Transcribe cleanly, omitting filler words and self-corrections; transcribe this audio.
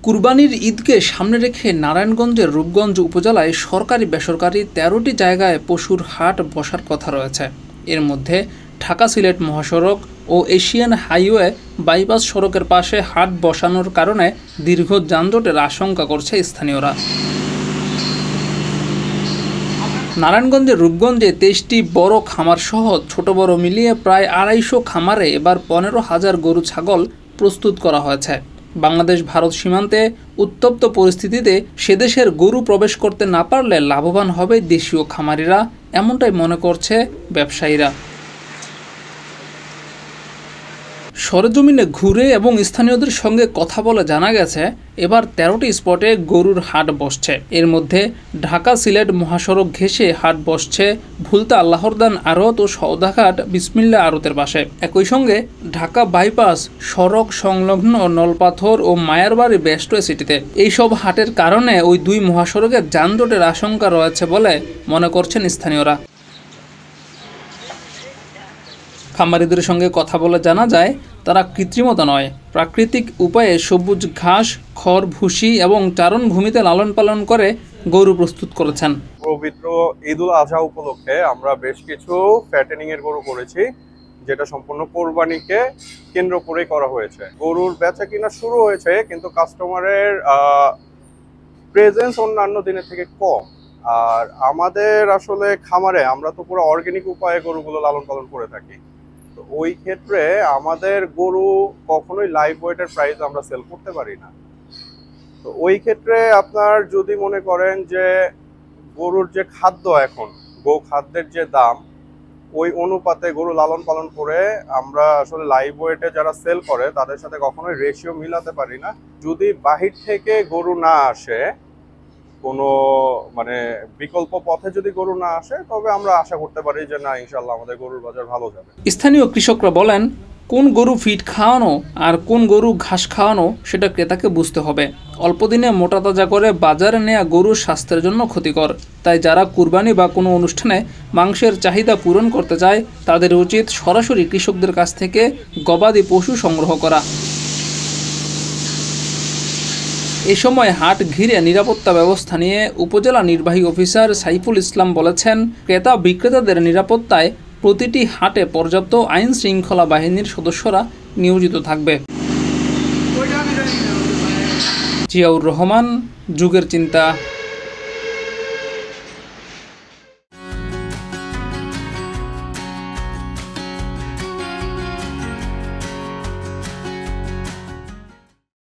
কুরবানির ঈদকে সামনে রেখে নারায়ণগঞ্জের রূপগঞ্জ উপজেলায় সরকারি বেসরকারি ১৩টি জায়গায় পশুর হাট বসার কথা রয়েছে। এর মধ্যে ঢাকা সিলেট মহাসড়ক ও এশিয়ান হাইওয়ে বাইপাস সড়কের পাশে হাট বসানোর কারণে দীর্ঘ যানজটের আশঙ্কা করছে স্থানীয়রা। নারায়ণগঞ্জের রূপগঞ্জে ২৩টি বড় খামার সহ ছোট বড় মিলিয়ে প্রায় ২৫০ খামারে এবার ১৫,০০০ গরু ছাগল প্রস্তুত করা হয়েছে। বাংলাদেশ ভারত সীমান্তে উত্তপ্ত পরিস্থিতিতে সেদেশের গরু প্রবেশ করতে না পারলে লাভবান হবে দেশীয় খামারিরা, এমনটাই মনে করছে ব্যবসায়ীরা। সরেজমিনে ঘুরে এবং স্থানীয়দের সঙ্গে কথা বলে জানা গেছে এবার ১৩টি স্পটে গরুর হাট বসছে। এর মধ্যে ঢাকা সিলেট মহাসড়ক ঘেঁষে হাট বসছে ভুলতা আল্লাহরদান আড়ত ও সওদাঘাট বিসমিল্লাহ আড়তের পাশে। একই সঙ্গে ঢাকা বাইপাস সড়ক সংলগ্ন নলপাথর ও মায়ারবাড়ি বেস্টওয়ে সিটিতে। এইসব হাটের কারণে ওই দুই মহাসড়কে যানজটের আশঙ্কা রয়েছে বলে মনে করছেন স্থানীয়রা। খামারিদের সঙ্গে কথা বলে জানা যায় তারা কৃত্রিমতা নয়, প্রাকৃতিক উপায়ে সবুজ ঘাস, খড়, ভুসি এবং চারণভূমিতে লালন পালন করে গরু প্রস্তুত করেছেন। পবিত্র ঈদুল আজহা উপলক্ষে আমরা বেশ কিছু ফ্যাটেনিং এর গরু করেছি, যেটা সম্পূর্ণ কোরবানিকে কেন্দ্র করে করা হয়েছে। গরুর বেচা কিনা শুরু হয়েছে, কিন্তু কাস্টমারের প্রেজেন্স অন্যান্য দিনের থেকে কম। আর আমাদের আসলে খামারে আমরা তো পুরো অর্গানিক উপায়ে গরুগুলো লালন পালন করে থাকি। তো ওই ক্ষেত্রে আমাদের গরু কখনোই লাইভ ওয়েটের প্রাইস আমরা সেল করতে পারি না। তো ওই ক্ষেত্রে আপনার যদি মনে করেন যে গরুর যে খাদ্য, এখন গো খাদ্যের যে দাম, ওই অনুপাতে গরু লালন পালন করে আমরা আসলে লাইভ ওয়েটে যারা সেল করে তাদের সাথে কখনোই রেশিও মিলাতে পারি না। যদি বাহির থেকে গরু না আসে, কোনো মানে বিকল্প পথে যদি গরু না আসে, তবে আমরা আশা করতে পারি যে না, ইনশাল্লাহ আমাদের গরুর বাজার ভালো যাবে। স্থানীয় কৃষকরা বলেন, কোন গরু ফিড খাওয়ানো আর কোন গরু ঘাস খাওয়ানো সেটা ক্রেতাকে বুঝতে হবে। অল্প দিনে মোটা তাজা করে বাজারে নেওয়া গরুর স্বাস্থ্যের জন্য ক্ষতিকর। তাই যারা কুরবানি বা কোনো অনুষ্ঠানে মাংসের চাহিদা পূরণ করতে চায় তাদের উচিত সরাসরি কৃষকদের কাছ থেকে গবাদি পশু সংগ্রহ করা। এ সময় হাট ঘিরে নিরাপত্তা ব্যবস্থা নিয়ে উপজেলা নির্বাহী অফিসার সাইফুল ইসলাম বলেছেন, ক্রেতা বিক্রেতাদের নিরাপত্তায় প্রতিটি হাটে পর্যাপ্ত আইন শৃঙ্খলা বাহিনীর সদস্যরা নিয়োজিত থাকবে। জিয়াউর রহমান, যুগের চিন্তা।